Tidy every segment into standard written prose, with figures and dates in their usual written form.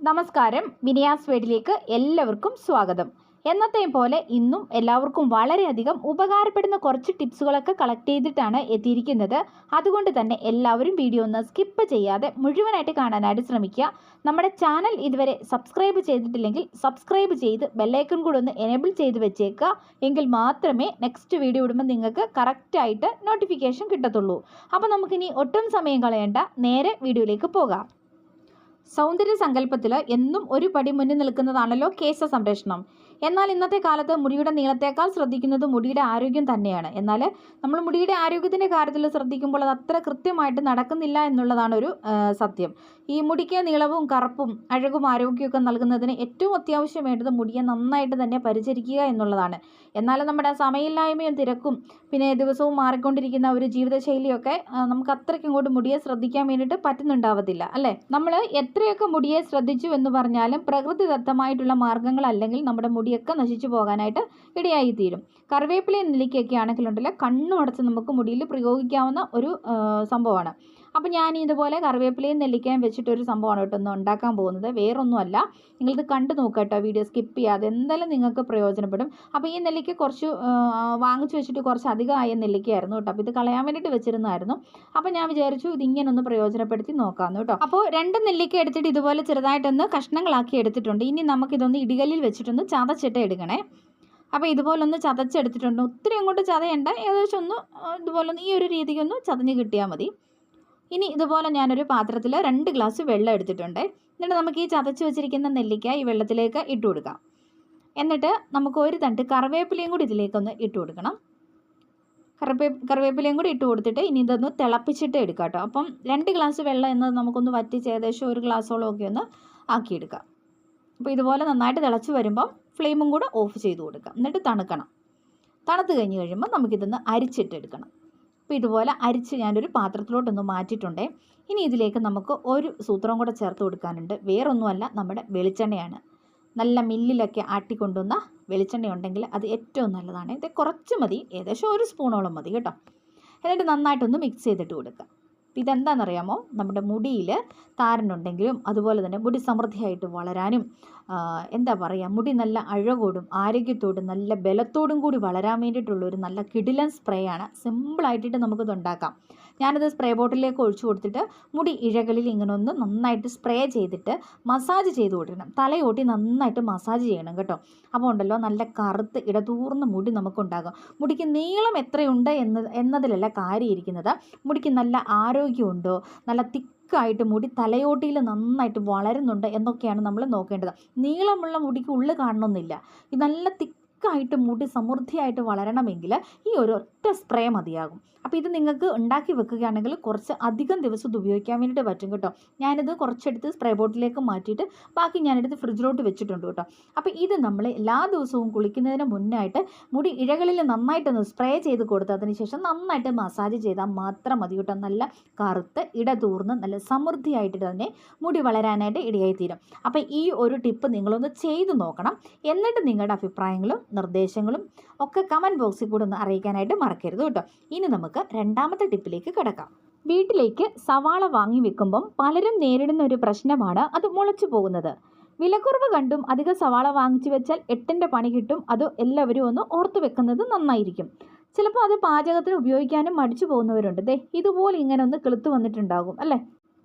നമസ്കാരം, വിനിയാസ് വേഡിലേക്ക് എല്ലാവർക്കും സ്വാഗതം. എന്നത്തെയും പോലെ ഇന്നും എല്ലാവർക്കും വളരെയധികം ഉപകാരപ്പെടുന്ന കുറച്ച് ടിപ്സുകളൊക്കെ കളക്ട് ചെയ്തിട്ടാണ് എത്തിയിരിക്കുന്നത്. അതുകൊണ്ട് തന്നെ എല്ലാവരും വീഡിയോ ഒന്ന് സ്കിപ്പ് ചെയ്യാതെ മുഴുവനായിട്ട് കാണാനായിട്ട് ശ്രമിക്കുക. നമ്മുടെ ചാനൽ ഇതുവരെ സബ്സ്ക്രൈബ് ചെയ്തിട്ടില്ലെങ്കിൽ സബ്സ്ക്രൈബ് ചെയ്ത് ബെല്ലൈക്കൺ കൂടെ ഒന്ന് എനേബിൾ ചെയ്ത് വെച്ചേക്കുക. എങ്കിൽ മാത്രമേ നെക്സ്റ്റ് വീഡിയോ ഇടുമ്പോൾ നിങ്ങൾക്ക് കറക്റ്റായിട്ട് നോട്ടിഫിക്കേഷൻ കിട്ടത്തുള്ളൂ. അപ്പോൾ നമുക്കിനി ഒട്ടും സമയം കളയേണ്ട, നേരെ വീഡിയോയിലേക്ക് പോകാം. സൗന്ദര്യ സങ്കല്പത്തിൽ എന്നും ഒരു പടി മുന്നിൽ നിൽക്കുന്നതാണല്ലോ കേശ സംരക്ഷണം. എന്നാൽ ഇന്നത്തെ കാലത്ത് മുടിയുടെ നീളത്തേക്കാൾ ശ്രദ്ധിക്കുന്നത് മുടിയുടെ ആരോഗ്യം തന്നെയാണ്. എന്നാൽ നമ്മൾ മുടിയുടെ ആരോഗ്യത്തിൻ്റെ കാര്യത്തിൽ ശ്രദ്ധിക്കുമ്പോൾ അത് അത്ര കൃത്യമായിട്ട് നടക്കുന്നില്ല എന്നുള്ളതാണ് ഒരു സത്യം. ഈ മുടിക്ക് നീളവും കറുപ്പും അഴകും ആരോഗ്യമൊക്കെ നൽകുന്നതിന് ഏറ്റവും അത്യാവശ്യം വേണ്ടത് മുടിയെ നന്നായിട്ട് തന്നെ പരിചരിക്കുക എന്നുള്ളതാണ്. എന്നാൽ നമ്മുടെ സമയമില്ലായ്മയും തിരക്കും പിന്നെ ദിവസവും മാറിക്കൊണ്ടിരിക്കുന്ന ഒരു ജീവിതശൈലിയൊക്കെ നമുക്ക് അത്രയ്ക്കും ഇങ്ങോട്ട് മുടിയെ ശ്രദ്ധിക്കാൻ വേണ്ടിയിട്ട് പറ്റുന്നുണ്ടാവത്തില്ല, അല്ലേ? നമ്മൾ എത്രയൊക്കെ മുടിയെ ശ്രദ്ധിച്ചു എന്ന് പറഞ്ഞാലും പ്രകൃതിദത്തമായിട്ടുള്ള മാർഗ്ഗങ്ങൾ അല്ലെങ്കിൽ നമ്മുടെ മുടിയൊക്കെ നശിച്ചു പോകാനായിട്ട് ഇടയായിത്തീരും. കറിവേപ്പിലയും നെല്ലിക്കയൊക്കെ ആണെങ്കിലുണ്ടല്ലോ കണ്ണും അടച്ച് നമുക്ക് മുടിയിൽ പ്രയോഗിക്കാവുന്ന ഒരു സംഭവമാണ്. അപ്പോൾ ഞാൻ ഇതുപോലെ കറിവേപ്പിലയും നെല്ലിക്കയും വെച്ചിട്ടൊരു സംഭവമാണ് കേട്ടോ ഒന്ന് ഉണ്ടാക്കാൻ പോകുന്നത്. വേറൊന്നുമല്ല, നിങ്ങളിത് കണ്ടു നോക്കുക കേട്ടോ, വീഡിയോ സ്കിപ്പ് ചെയ്യാതെ, എന്തായാലും നിങ്ങൾക്ക് പ്രയോജനപ്പെടും. അപ്പോൾ ഈ നെല്ലിക്ക കുറച്ച് വാങ്ങിച്ചു വെച്ചിട്ട് കുറച്ച് അധികമായ നെല്ലിക്കയായിരുന്നു കേട്ടോ. അപ്പോൾ ഇത് കളയാൻ വേണ്ടിയിട്ട് വെച്ചിരുന്നായിരുന്നു. അപ്പോൾ ഞാൻ വിചാരിച്ചു ഇതിങ്ങനെ ഒന്ന് പ്രയോജനപ്പെടുത്തി നോക്കാമെന്ന് കേട്ടോ. അപ്പോൾ 2 നെല്ലിക്ക എടുത്തിട്ട് ഇതുപോലെ ചെറുതായിട്ടൊന്ന് കഷ്ണങ്ങളാക്കി എടുത്തിട്ടുണ്ട്. ഇനി നമുക്കിതൊന്ന് ഇടികല്ലിൽ വെച്ചിട്ടൊന്ന് ചതച്ചിട്ട് എടുക്കണേ. അപ്പോൾ ഇതുപോലൊന്ന് ചതച്ചെടുത്തിട്ടുണ്ട്. ഒത്തിരി അങ്ങോട്ട് ചതയണ്ട, ഏകദേശം ഒന്ന് ഇതുപോലൊന്ന് ഈ ഒരു രീതിക്കൊന്ന് ചതഞ്ഞ് കിട്ടിയാൽ മതി. ഇനി ഇതുപോലെ ഞാനൊരു പാത്രത്തിൽ 2 ഗ്ലാസ് വെള്ളം എടുത്തിട്ടുണ്ട്. എന്നിട്ട് നമുക്ക് ഈ ചതച്ച് വെച്ചിരിക്കുന്ന നെല്ലിക്ക ഈ വെള്ളത്തിലേക്ക് ഇട്ട് കൊടുക്കാം. എന്നിട്ട് നമുക്ക് ഒരു തണ്ട് കറിവേപ്പിലയും കൂടി ഇതിലേക്കൊന്ന് ഇട്ട് കൊടുക്കണം. കറിവേപ്പിലയും കൂടി ഇട്ട് കൊടുത്തിട്ട് ഇനി ഇതൊന്ന് തിളപ്പിച്ചിട്ട് എടുക്കാം കേട്ടോ. അപ്പം 2 ഗ്ലാസ് വെള്ളം എന്നത് നമുക്കൊന്ന് വറ്റിച്ച് ഏകദേശം 1 ഗ്ലാസോളം ഒക്കെ ഒന്ന് ആക്കിയെടുക്കാം. അപ്പോൾ ഇതുപോലെ നന്നായിട്ട് തിളച്ച് വരുമ്പം ഫ്ലെയിമും കൂടെ ഓഫ് ചെയ്ത് കൊടുക്കാം. എന്നിട്ട് തണുക്കണം. തണുത്ത് കഴിഞ്ഞ് കഴിയുമ്പോൾ നമുക്കിതൊന്ന് അരിച്ചിട്ടെടുക്കണം. അപ്പോൾ ഇതുപോലെ അരിച്ച് ഞാനൊരു പാത്രത്തിലോട്ടൊന്ന് മാറ്റിയിട്ടുണ്ടേ. ഇനി ഇതിലേക്ക് നമുക്ക് ഒരു സൂത്രം കൂടെ ചേർത്ത് കൊടുക്കാനുണ്ട്. വേറൊന്നുമല്ല, നമ്മുടെ വെളിച്ചെണ്ണയാണ്. നല്ല മില്ലിലൊക്കെ ആട്ടിക്കൊണ്ടുവന്ന വെളിച്ചെണ്ണ ഉണ്ടെങ്കിൽ അത് ഏറ്റവും നല്ലതാണ്. ഇത് കുറച്ച് മതി, ഏകദേശം 1 സ്പൂണോളം മതി കേട്ടോ. എന്നിട്ട് നന്നായിട്ടൊന്ന് മിക്സ് ചെയ്തിട്ട് കൊടുക്കുക. ഇതെന്താണെന്നറിയാമോ, നമ്മുടെ മുടിയിൽ താരനുണ്ടെങ്കിലും അതുപോലെ തന്നെ മുടി സമൃദ്ധിയായിട്ട് വളരാനും എന്താ പറയുക, മുടി നല്ല അഴകോടും ആരോഗ്യത്തോടും നല്ല ബലത്തോടും കൂടി വളരാൻ വേണ്ടിയിട്ടുള്ളൊരു നല്ല കിടിലൻ സ്പ്രേ ആണ്. സിമ്പിളായിട്ടിട്ട് നമുക്കിത് ഉണ്ടാക്കാം. ഞാനത് സ്പ്രേ ബോട്ടിലേക്ക് ഒഴിച്ചു കൊടുത്തിട്ട് മുടി ഇഴകളിൽ ഇങ്ങനെ ഒന്ന് നന്നായിട്ട് സ്പ്രേ ചെയ്തിട്ട് മസാജ് ചെയ്ത് കൊടുക്കണം. തലയോട്ടി നന്നായിട്ട് മസാജ് ചെയ്യണം കേട്ടോ. അപ്പോൾ ഉണ്ടല്ലോ നല്ല കറുത്ത് ഇടതൂർന്ന മുടി നമുക്കുണ്ടാകും. മുടിക്ക് നീളം എത്രയുണ്ട് എന്നതിലല്ല കാര്യം ഇരിക്കുന്നത്, മുടിക്ക് നല്ല ആരോഗ്യമുണ്ടോ, നല്ല തിക്കായിട്ട് മുടി തലയോട്ടിയിൽ നന്നായിട്ട് വളരുന്നുണ്ട് എന്നൊക്കെയാണ് നമ്മൾ നോക്കേണ്ടത്. നീളമുള്ള മുടിക്ക് ഉള്ളിൽ കാണണമെന്നില്ല. ഈ നല്ല തിക്കായിട്ട് മുടി സമൃദ്ധിയായിട്ട് വളരണമെങ്കിൽ ഈ ഒരു ഒറ്റ സ്പ്രേ മതിയാകും. അപ്പോൾ ഇത് നിങ്ങൾക്ക് ഉണ്ടാക്കി വെക്കുകയാണെങ്കിൽ കുറച്ച് അധികം ദിവസം ഇത് ഉപയോഗിക്കാൻ വേണ്ടിയിട്ട് പറ്റും കേട്ടോ. ഞാനിത് കുറച്ചെടുത്ത് സ്പ്രേ ബോട്ടിലേക്ക് മാറ്റിയിട്ട് ബാക്കി ഞാനെടുത്ത് ഫ്രിഡ്ജിലോട്ട് വെച്ചിട്ടുണ്ട് കേട്ടോ. അപ്പോൾ ഇത് നമ്മൾ എല്ലാ ദിവസവും കുളിക്കുന്നതിന് മുന്നായിട്ട് മുടി ഇഴകളിൽ നന്നായിട്ടൊന്ന് സ്പ്രേ ചെയ്ത് കൊടുത്തതിന് ശേഷം നന്നായിട്ട് മസാജ് ചെയ്താൽ മാത്രം മതി കേട്ടോ. നല്ല കറുത്ത് ഇടതൂർന്ന് നല്ല സമൃദ്ധിയായിട്ട് തന്നെ മുടി വളരാനായിട്ട് ഇടയായിത്തീരും. അപ്പോൾ ഈ ഒരു ടിപ്പ് നിങ്ങളൊന്ന് ചെയ്ത് നോക്കണം. എന്നിട്ട് നിങ്ങളുടെ അഭിപ്രായങ്ങളും നിർദ്ദേശങ്ങളും ഒക്കെ കമൻറ്റ് ബോക്സിൽ കൂടെ ഒന്ന് അറിയിക്കാനായിട്ട് മറക്കരുത് കേട്ടോ. ഇനി നമുക്ക് 2ാമത്തെ ടിപ്പിലേക്ക് കിടക്കാം. വീട്ടിലേക്ക് സവാള വാങ്ങി വെക്കുമ്പം പലരും നേരിടുന്ന ഒരു പ്രശ്നമാണ് അത് മുളച്ചു പോകുന്നത്. വിലക്കുറവ് കണ്ടും അധിക സവാള വാങ്ങിച്ചു വെച്ചാൽ 8ന്റെ പണി കിട്ടും. അത് എല്ലാവരും ഒന്ന് ഓർത്തു വെക്കുന്നത് നന്നായിരിക്കും. ചിലപ്പോൾ അത് പാചകത്തിന് ഉപയോഗിക്കാനും മടിച്ചു പോകുന്നവരുണ്ട്. ഇതുപോലെ ഇങ്ങനെ ഒന്ന് കിളുത്ത് വന്നിട്ടുണ്ടാകും, അല്ലേ?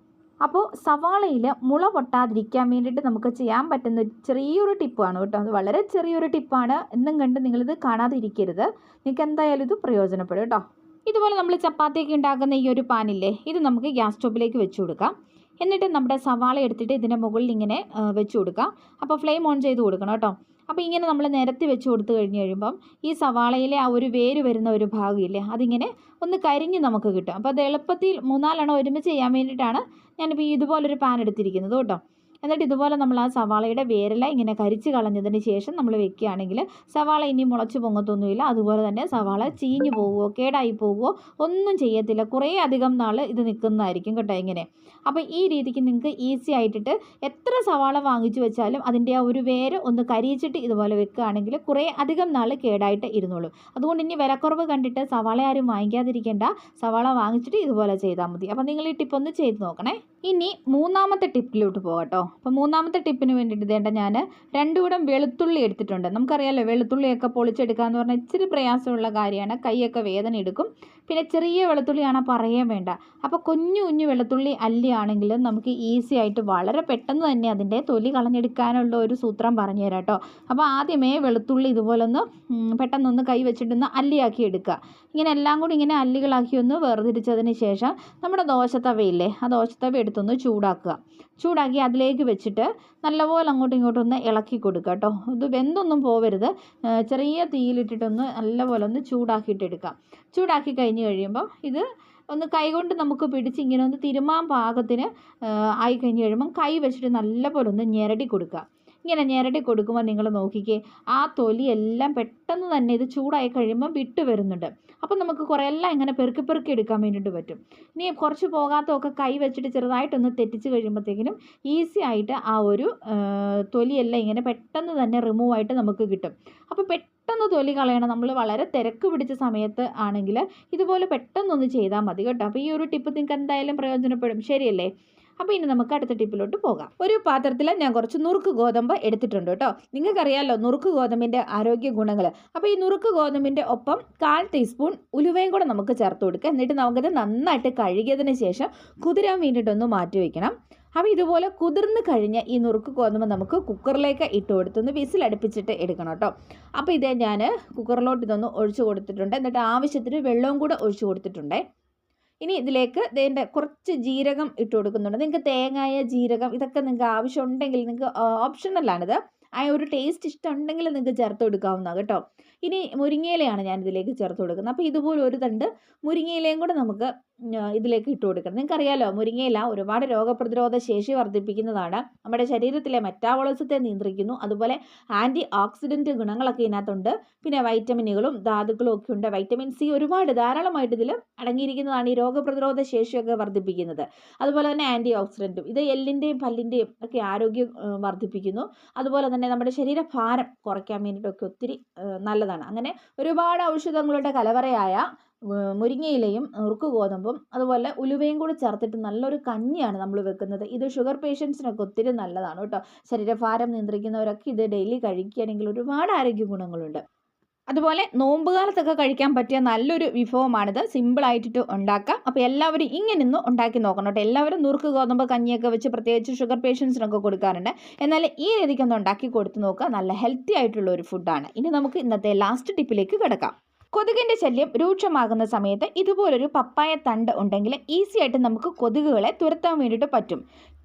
അപ്പോൾ സവാളയിൽ മുള പൊട്ടാതിരിക്കാൻ വേണ്ടിയിട്ട് നമുക്ക് ചെയ്യാൻ പറ്റുന്ന ചെറിയൊരു ടിപ്പാണ് കേട്ടോ. അത് വളരെ ചെറിയൊരു ടിപ്പാണ് എന്നും കണ്ട് നിങ്ങളിത് കാണാതിരിക്കരുത്. നിങ്ങൾക്ക് എന്തായാലും ഇത് പ്രയോജനപ്പെടും കേട്ടോ. ഇതുപോലെ നമ്മൾ ചപ്പാത്തിയൊക്കെ ഉണ്ടാക്കുന്ന ഈ ഒരു പാനില്ലേ, ഇത് നമുക്ക് ഗ്യാസ് സ്റ്റോപ്പിലേക്ക് വെച്ച് കൊടുക്കാം. എന്നിട്ട് നമ്മുടെ സവാള എടുത്തിട്ട് ഇതിൻ്റെ മുകളിൽ ഇങ്ങനെ വെച്ച് കൊടുക്കാം. അപ്പോൾ ഫ്ലെയിം ഓൺ ചെയ്ത് കൊടുക്കണം കേട്ടോ. അപ്പോൾ ഇങ്ങനെ നമ്മൾ നിരത്തി വെച്ച് കൊടുത്തു കഴിഞ്ഞ് കഴിയുമ്പം ഈ സവാളയിലെ ആ ഒരു വേര് വരുന്ന ഒരു ഭാഗമില്ലേ, അതിങ്ങനെ ഒന്ന് കരിഞ്ഞ് നമുക്ക് കിട്ടും. അപ്പോൾ അത് എളുപ്പത്തിൽ 3-4 ഒരുമിച്ച് ചെയ്യാൻ വേണ്ടിയിട്ടാണ് ഞാനിപ്പോൾ ഇതുപോലൊരു പാൻ എടുത്തിരിക്കുന്നത് കേട്ടോ. എന്നിട്ട് ഇതുപോലെ നമ്മൾ ആ സവാളയുടെ വേരെല്ലാം ഇങ്ങനെ കരിച്ച് കളഞ്ഞതിന് ശേഷം നമ്മൾ വെക്കുകയാണെങ്കിൽ സവാള ഇനി മുളച്ച് പൊങ്ങത്തൊന്നുമില്ല. അതുപോലെ തന്നെ സവാള ചീഞ്ഞു പോവുമോ കേടായി പോവുമോ ഒന്നും ചെയ്യത്തില്ല. കുറേ അധികം നാൾ ഇത് നിൽക്കുന്നതായിരിക്കും കേട്ടോ ഇങ്ങനെ. അപ്പോൾ ഈ രീതിക്ക് നിങ്ങൾക്ക് ഈസി ആയിട്ടിട്ട് എത്ര സവാള വാങ്ങിച്ചു വെച്ചാലും അതിൻ്റെ ആ ഒരു വേര് ഒന്ന് കരിയിച്ചിട്ട് ഇതുപോലെ വെക്കുകയാണെങ്കിൽ കുറേ അധികം നാൾ കേടായിട്ട് ഇരുന്നോളൂ. അതുകൊണ്ട് ഇനി വിലക്കുറവ് കണ്ടിട്ട് സവാള ആരും വാങ്ങിക്കാതിരിക്കേണ്ട. സവാള വാങ്ങിച്ചിട്ട് ഇതുപോലെ ചെയ്താൽ മതി. അപ്പോൾ നിങ്ങൾ ഈ ടിപ്പൊന്ന് ചെയ്ത് നോക്കണേ. ഇനി മൂന്നാമത്തെ ടിപ്പിലോട്ട് പോകാം കേട്ടോ. അപ്പോൾ മൂന്നാമത്തെ ടിപ്പിന് വേണ്ടിയിട്ട് ഇതേണ്ട ഞാൻ 2 കൂടം വെളുത്തുള്ളി എടുത്തിട്ടുണ്ട്. നമുക്കറിയാമല്ലോ വെളുത്തുള്ളിയൊക്കെ പൊളിച്ചെടുക്കുക എന്ന് പറഞ്ഞാൽ ഇച്ചിരി പ്രയാസമുള്ള കാര്യമാണ്. കൈയൊക്കെ വേദന എടുക്കും. പിന്നെ ചെറിയ വെളുത്തുള്ളിയാണെങ്കിൽ പറയുകയും വേണ്ട. അപ്പോൾ കുഞ്ഞു കുഞ്ഞു വെളുത്തുള്ളി അല്ലിയാണെങ്കിൽ നമുക്ക് ഈസി ആയിട്ട് വളരെ പെട്ടെന്ന് തന്നെ അതിൻ്റെ തൊലി കളഞ്ഞെടുക്കാനുള്ള ഒരു സൂത്രം പറഞ്ഞു തരാം കേട്ടോ. അപ്പോൾ ആദ്യമേ വെളുത്തുള്ളി ഇതുപോലെ ഒന്ന് പെട്ടെന്നൊന്ന് കൈ വെച്ചിട്ടൊന്ന് അല്ലിയാക്കി എടുക്കുക. ഇങ്ങനെ എല്ലാം കൂടി ഇങ്ങനെ അല്ലികളാക്കി ഒന്ന് വേർതിരിച്ചതിന് ശേഷം നമ്മുടെ ദോശത്തവയില്ലേ, ആ ദോശത്തവ എടുത്തൊന്ന് ചൂടാക്കി അതിലേക്ക് വെച്ചിട്ട് നല്ലപോലെ അങ്ങോട്ടും ഇങ്ങോട്ടും ഒന്ന് ഇളക്കി കൊടുക്കുക കേട്ടോ. ഇത് വെന്തൊന്നും പോവരുത്. ചെറിയ തീയിലിട്ടിട്ടൊന്ന് നല്ലപോലെ ഒന്ന് ചൂടാക്കിയിട്ടെടുക്കാം. ചൂടാക്കി കഴിഞ്ഞ് കഴിയുമ്പോൾ ഇത് ഒന്ന് കൈകൊണ്ട് നമുക്ക് പിടിച്ച് ഇങ്ങനെ ഒന്ന് തിരുമാൻ പാകത്തിന് ആയി കഴിഞ്ഞ് കഴിയുമ്പം കൈ വെച്ചിട്ട് നല്ലപോലെ ഒന്ന് ഞെരടി കൊടുക്കുക. ഇങ്ങനെ ഞെരടി കൊടുക്കുമ്പോൾ നിങ്ങൾ നോക്കിക്കേ, ആ തൊലിയെല്ലാം പെട്ടെന്ന് തന്നെ ഇത് ചൂടായി കഴിയുമ്പോൾ വിട്ട് വരുന്നുണ്ട്. അപ്പം നമുക്ക് കുറേ എല്ലാം ഇങ്ങനെ പെറുക്കി എടുക്കാൻ വേണ്ടിയിട്ട് പറ്റും. ഇനി കുറച്ച് പോകാത്തതൊക്കെ കൈ വെച്ചിട്ട് ചെറുതായിട്ടൊന്ന് തെറ്റിച്ച് കഴിയുമ്പോഴത്തേക്കിനും ഈസി ആയിട്ട് ആ ഒരു തൊലിയെല്ലാം ഇങ്ങനെ പെട്ടെന്ന് തന്നെ റിമൂവ് ആയിട്ട് നമുക്ക് കിട്ടും. അപ്പോൾ പെട്ടെന്ന് തൊലി കളയണം. നമ്മൾ വളരെ തിരക്ക് പിടിച്ച സമയത്ത് ആണെങ്കിൽ ഇതുപോലെ പെട്ടെന്നൊന്ന് ചെയ്താൽ മതി കേട്ടോ. അപ്പോൾ ഈ ഒരു ടിപ്പ് നിങ്ങൾക്ക് എന്തായാലും പ്രയോജനപ്പെടും. ശരിയല്ലേ? അപ്പോൾ ഇനി നമുക്ക് അടുത്ത ടിപ്പിലോട്ട് പോകാം. ഒരു പാത്രത്തിൽ ഞാൻ കുറച്ച് നുറുക്ക് ഗോതമ്പ് എടുത്തിട്ടുണ്ട് കേട്ടോ. നിങ്ങൾക്കറിയാമല്ലോ നുറുക്ക് ഗോതമ്പിൻ്റെ ആരോഗ്യ ഗുണങ്ങൾ. അപ്പോൾ ഈ നുറുക്ക് ഗോതമ്പിൻ്റെ ഒപ്പം 1/4 ടീസ്പൂൺ ഉലുവയും കൂടെ നമുക്ക് ചേർത്ത് കൊടുക്കുക. എന്നിട്ട് നമുക്കത് നന്നായിട്ട് കഴുകിയതിന് ശേഷം കുതിരാൻ വേണ്ടിയിട്ടൊന്ന് മാറ്റി വയ്ക്കണം. അപ്പോൾ ഇതുപോലെ കുതിർന്ന് കഴിഞ്ഞ ഈ നുറുക്ക് ഗോതമ്പ് നമുക്ക് കുക്കറിലേക്ക് ഇട്ട് കൊടുത്തൊന്ന് വിസിലടുപ്പിച്ചിട്ട് എടുക്കണം കേട്ടോ. അപ്പോൾ ഇതേ ഞാൻ കുക്കറിലോട്ട് ഇതൊന്ന് ഒഴിച്ച് കൊടുത്തിട്ടുണ്ട്. എന്നിട്ട് ആവശ്യത്തിന് വെള്ളവും കൂടെ ഒഴിച്ച് കൊടുത്തിട്ടുണ്ട്. ഇനി ഇതിലേക്ക് ഇതിൻ്റെ കുറച്ച് ജീരകം ഇട്ട് കൊടുക്കുന്നുണ്ട്. നിങ്ങൾക്ക് തേങ്ങായ ജീരകം ഇതൊക്കെ നിങ്ങൾക്ക് ആവശ്യമുണ്ടെങ്കിൽ നിങ്ങൾക്ക് ഓപ്ഷണലാണിത്. ആ ഒരു ടേസ്റ്റ് ഇഷ്ടമുണ്ടെങ്കിൽ നിങ്ങൾക്ക് ചേർത്ത് കൊടുക്കാവുന്നതാണ് കേട്ടോ. ഇനി മുരിങ്ങയിലയാണ് ഞാൻ ഇതിലേക്ക് ചേർത്ത് കൊടുക്കുന്നത്. അപ്പോൾ ഇതുപോലെ ഒരു തണ്ട് മുരിങ്ങയിലയും കൂടെ നമുക്ക് ഇതിലേക്ക് ഇട്ട് കൊടുക്കണം. നിങ്ങൾക്കറിയാലോ മുരിങ്ങയില ഒരുപാട് രോഗപ്രതിരോധ ശേഷി വർദ്ധിപ്പിക്കുന്നതാണ്. നമ്മുടെ ശരീരത്തിലെ മെറ്റാബോളിസത്തെ നിയന്ത്രിക്കുന്നു. അതുപോലെ ആൻറ്റി ഓക്സിഡൻറ്റ് ഗുണങ്ങളൊക്കെ ഇതിനകത്തുണ്ട്. പിന്നെ വൈറ്റമിനുകളും ധാതുക്കളും ഒക്കെ ഉണ്ട്. വൈറ്റമിൻ സി ഒരുപാട് ധാരാളമായിട്ട് ഇതിൽ അടങ്ങിയിരിക്കുന്നതാണ് ഈ രോഗപ്രതിരോധ ശേഷിയൊക്കെ വർദ്ധിപ്പിക്കുന്നത്. അതുപോലെ തന്നെ ആൻറ്റി ഓക്സിഡൻറ്റും ഇത് എല്ലിൻ്റെയും പല്ലിൻ്റെയും ഒക്കെ ആരോഗ്യം വർദ്ധിപ്പിക്കുന്നു. അതുപോലെ തന്നെ നമ്മുടെ ശരീരഭാരം കുറയ്ക്കാൻ വേണ്ടിയിട്ടൊക്കെ ഒത്തിരി നല്ലതാണ്. അങ്ങനെ ഒരുപാട് ഔഷധങ്ങളുടെ കലവറയായ മുരിങ്ങയിലയും നുറുക്ക് ഗോതമ്പും അതുപോലെ ഉലുവയും കൂടി ചേർത്തിട്ട് നല്ലൊരു കഞ്ഞിയാണ് നമ്മൾ വെക്കുന്നത്. ഇത് ഷുഗർ പേഷ്യൻസിനൊക്കെ ഒത്തിരി നല്ലതാണ് കേട്ടോ. ശരീരഭാരം നിയന്ത്രിക്കുന്നവരൊക്കെ ഇത് ഡെയിലി കഴിക്കുകയാണെങ്കിൽ ഒരുപാട് ആരോഗ്യ ഗുണങ്ങളുണ്ട്. അതുപോലെ നോമ്പുകാലത്തൊക്കെ കഴിക്കാൻ പറ്റിയ നല്ലൊരു വിഭവമാണിത്. സിമ്പിളായിട്ടിട്ട് ഉണ്ടാക്കാം. അപ്പോൾ എല്ലാവരും ഇങ്ങനെയൊന്ന് ഉണ്ടാക്കി നോക്കണം കേട്ടോ. എല്ലാവരും നുറുക്ക് ഗോതമ്പ് കഞ്ഞിയൊക്കെ വെച്ച് പ്രത്യേകിച്ച് ഷുഗർ പേഷ്യൻസിനൊക്കെ കൊടുക്കാറുണ്ട്. എന്നാൽ ഈ രീതിക്കൊന്ന് ഉണ്ടാക്കി കൊടുത്ത് നോക്കുക. നല്ല ഹെൽത്തി ആയിട്ടുള്ള ഒരു ഫുഡാണ്. ഇനി നമുക്ക് ഇന്നത്തെ ലാസ്റ്റ് ടിപ്പിലേക്ക് കിടക്കാം. കൊതുകിൻ്റെ ശല്യം രൂക്ഷമാകുന്ന സമയത്ത് ഇതുപോലൊരു പപ്പായ തണ്ട് ഉണ്ടെങ്കിൽ ഈസി ആയിട്ട് നമുക്ക് കൊതുകുകളെ തുരത്താൻ വേണ്ടിയിട്ട് പറ്റും.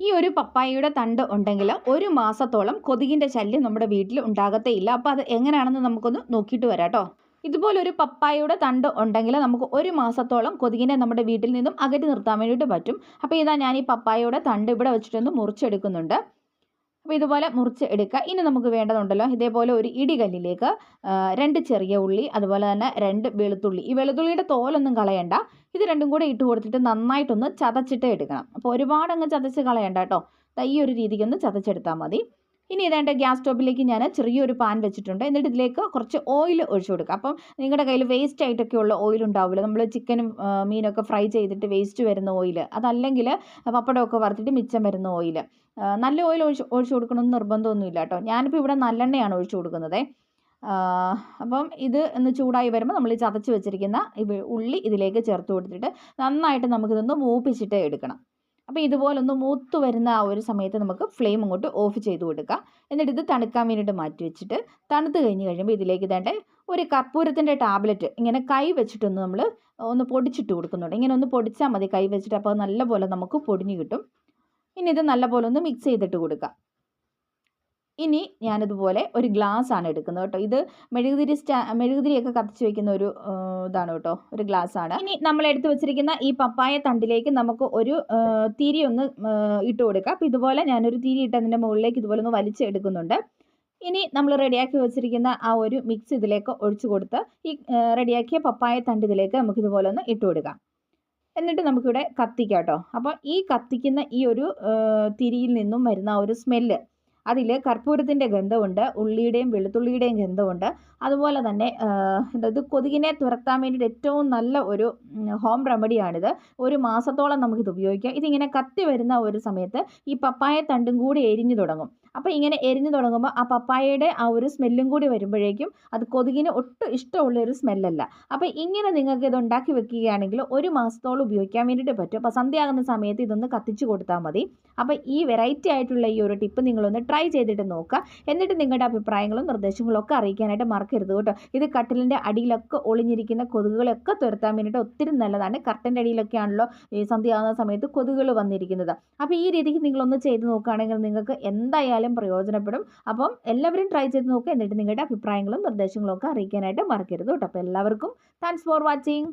ഈ ഒരു പപ്പായയുടെ തണ്ട് ഉണ്ടെങ്കിൽ 1 മാസത്തോളം കൊതുകിൻ്റെ ശല്യം നമ്മുടെ വീട്ടിൽ ഉണ്ടാകത്തേയില്ല. അപ്പോൾ അത് എങ്ങനെയാണെന്ന് നമുക്കൊന്ന് നോക്കിയിട്ട് വരാം കേട്ടോ. ഇതുപോലൊരു പപ്പായയുടെ തണ്ട് ഉണ്ടെങ്കിൽ നമുക്ക് 1 മാസത്തോളം കൊതുകിനെ നമ്മുടെ വീട്ടിൽ നിന്നും അകറ്റി നിർത്താൻ വേണ്ടിയിട്ട് പറ്റും. അപ്പോൾ ഇതാ ഞാൻ ഈ പപ്പായയുടെ തണ്ട് ഇവിടെ വെച്ചിട്ടൊന്ന് മുറിച്ചെടുക്കുന്നുണ്ട്. അപ്പോൾ ഇതുപോലെ മുറിച്ച് എടുക്കുക. ഇനി നമുക്ക് വേണ്ടതുണ്ടല്ലോ ഇതേപോലെ ഒരു ഇടികല്ലിലേക്ക് 2 ചെറിയ ഉള്ളി അതുപോലെ തന്നെ 2 വെളുത്തുള്ളി. ഈ വെളുത്തുള്ളിയുടെ തോലൊന്നും കളയണ്ട. ഇത് രണ്ടും കൂടെ ഇട്ട് കൊടുത്തിട്ട് നന്നായിട്ടൊന്ന് ചതച്ചിട്ട് എടുക്കണം. അപ്പോൾ ഒരുപാടങ്ങ് ചതച്ച് കളയണ്ട കേട്ടോ. ഈ ഒരു രീതിക്കൊന്ന് ചതച്ചെടുത്താൽ മതി. ഇനി ഇതേണ്ട ഗ്യാസ് സ്റ്റോപ്പിലേക്ക് ഞാൻ ചെറിയൊരു പാൻ വെച്ചിട്ടുണ്ട്. എന്നിട്ട് ഇതിലേക്ക് കുറച്ച് ഓയിൽ ഒഴിച്ചു കൊടുക്കുക. അപ്പം നിങ്ങളുടെ കയ്യിൽ വേസ്റ്റ് ആയിട്ടൊക്കെയുള്ള ഓയിൽ ഉണ്ടാവില്ല. നമ്മൾ ചിക്കനും മീനൊക്കെ ഫ്രൈ ചെയ്തിട്ട് വേസ്റ്റ് വരുന്ന ഓയിൽ, അതല്ലെങ്കിൽ പപ്പടമൊക്കെ വറുത്തിട്ട് മിച്ചം വരുന്ന ഓയിൽ. നല്ല ഓയിൽ ഒഴിച്ചു കൊടുക്കണമെന്ന് നിർബന്ധമൊന്നുമില്ല കേട്ടോ. ഞാനിപ്പോൾ ഇവിടെ നല്ലെണ്ണയാണ് ഒഴിച്ചു കൊടുക്കുന്നത്. അപ്പം ഇത് ഒന്ന് ചൂടായി വരുമ്പോൾ നമ്മൾ ചതച്ച് വെച്ചിരിക്കുന്ന ഉള്ളി ഇതിലേക്ക് ചേർത്ത് കൊടുത്തിട്ട് നന്നായിട്ട് നമുക്കിതൊന്ന് മൂപ്പിച്ചിട്ട് എടുക്കണം. അപ്പോൾ ഇതുപോലൊന്ന് മൂത്ത് വരുന്ന ആ ഒരു സമയത്ത് നമുക്ക് ഫ്ലെയിം അങ്ങോട്ട് ഓഫ് ചെയ്ത് കൊടുക്കുക. എന്നിട്ട് ഇത് തണുക്കാൻ വേണ്ടിയിട്ട് മാറ്റി വെച്ചിട്ട് തണുത്ത് കഴിഞ്ഞ് കഴിയുമ്പോൾ ഇതിലേക്ക് ഇതേണ്ട ഒരു കർപ്പൂരത്തിൻ്റെ ടാബ്ലറ്റ് ഇങ്ങനെ കൈ വെച്ചിട്ടൊന്ന് നമ്മൾ ഒന്ന് പൊടിച്ചിട്ട് കൊടുക്കുന്നുണ്ട്. ഇങ്ങനെ ഒന്ന് പൊടിച്ചാൽ മതി കൈ വെച്ചിട്ട്. അപ്പോൾ നല്ലപോലെ നമുക്ക് പൊടിഞ്ഞ് കിട്ടും. ഇനി ഇത് നല്ലപോലെ ഒന്ന് മിക്സ് ചെയ്തിട്ട് കൊടുക്കുക. ഇനി ഞാനിതുപോലെ ഒരു ഗ്ലാസ് ആണ് എടുക്കുന്നത് കേട്ടോ. ഇത് മെഴുകുതിരിയൊക്കെ കത്തിച്ച് വയ്ക്കുന്ന ഒരു ഇതാണ് കേട്ടോ, ഒരു ഗ്ലാസ് ആണ്. ഇനി നമ്മൾ എടുത്ത് വെച്ചിരിക്കുന്ന ഈ പപ്പായ തണ്ടിലേക്ക് നമുക്ക് ഒരു തിരി ഒന്ന് ഇട്ട് കൊടുക്കാം. അപ്പോൾ ഇതുപോലെ ഞാനൊരു തിരി ഇട്ട് അതിൻ്റെ മുകളിലേക്ക് ഇതുപോലെ ഒന്ന് വലിച്ചെടുക്കുന്നുണ്ട്. ഇനി നമ്മൾ റെഡിയാക്കി വെച്ചിരിക്കുന്ന ആ ഒരു മിക്സ് ഇതിലേക്ക് ഒഴിച്ചു കൊടുത്ത് ഈ റെഡിയാക്കിയ പപ്പായ തണ്ട് ഇതിലേക്ക് നമുക്ക് ഇതുപോലെ ഒന്ന് ഇട്ട് കൊടുക്കാം. എന്നിട്ട് നമുക്കിവിടെ കത്തിക്കാം കേട്ടോ. അപ്പോൾ ഈ കത്തിക്കുന്ന ഈ ഒരു തിരിയിൽ നിന്നും വരുന്ന ഒരു സ്മെല്ല് അതിൽ കർപ്പൂരത്തിൻ്റെ ഗന്ധമുണ്ട്, ഉള്ളിയുടെയും വെളുത്തുള്ളിയുടെയും ഗന്ധമുണ്ട്. അതുപോലെ തന്നെ ഇത് കൊതുകിനെ തുരത്താൻ വേണ്ടിയിട്ട് ഏറ്റവും നല്ല ഒരു ഹോം റെമഡിയാണിത്. ഒരു മാസത്തോളം നമുക്കിത് ഉപയോഗിക്കാം. ഇതിങ്ങനെ കത്തി വരുന്ന ഒരു സമയത്ത് ഈ പപ്പായ തണ്ടും കൂടി എരിഞ്ഞു തുടങ്ങും. അപ്പോൾ ഇങ്ങനെ എരിഞ്ഞു തുടങ്ങുമ്പോൾ ആ പപ്പായയുടെ ആ ഒരു സ്മെല്ലും കൂടി വരുമ്പോഴേക്കും അത് കൊതുകിന് ഒട്ടും ഇഷ്ടമുള്ള ഒരു സ്മെല്ലല്ല. അപ്പോൾ ഇങ്ങനെ നിങ്ങൾക്ക് ഇത് ഉണ്ടാക്കി വെക്കുകയാണെങ്കിൽ ഒരു മാസത്തോളം ഉപയോഗിക്കാൻ വേണ്ടിയിട്ട് പറ്റും. അപ്പോൾ സന്ധ്യയാകുന്ന സമയത്ത് ഇതൊന്ന് കത്തിച്ച് കൊടുത്താൽ മതി. അപ്പോൾ ഈ വെറൈറ്റി ആയിട്ടുള്ള ഈ ഒരു ടിപ്പ് നിങ്ങളൊന്ന് ട്രൈ ചെയ്തിട്ട് നോക്കുക. എന്നിട്ട് നിങ്ങളുടെ അഭിപ്രായങ്ങളും നിർദ്ദേശങ്ങളും ഒക്കെ അറിയിക്കാനായിട്ട് മറക്കരുത് കേട്ടോ. ഇത് കട്ടിലിൻ്റെ അടിയിലൊക്കെ ഒളിഞ്ഞിരിക്കുന്ന കൊതുകുകളൊക്കെ തുരത്താൻ വേണ്ടിയിട്ട് ഒത്തിരി നല്ലതാണ്. കർട്ടൻ്റെ അടിയിലൊക്കെ ആണല്ലോ ഈ സന്ധ്യയാകുന്ന സമയത്ത് കൊതുകുകൾ വന്നിരിക്കുന്നത്. അപ്പോൾ ഈ രീതിക്ക് നിങ്ങളൊന്ന് ചെയ്ത് നോക്കുകയാണെങ്കിൽ നിങ്ങൾക്ക് എന്തായാലും പ്രയോജനപ്പെടും. അപ്പം എല്ലാവരും ട്രൈ ചെയ്ത് നോക്കുക. എന്നിട്ട് നിങ്ങളുടെ അഭിപ്രായങ്ങളും നിർദ്ദേശങ്ങളും ഒക്കെ അറിയിക്കാനായിട്ട് മറക്കരുത് കേട്ടോ. അപ്പോൾ എല്ലാവർക്കും താങ്ക്സ് ഫോർ വാച്ചിങ്.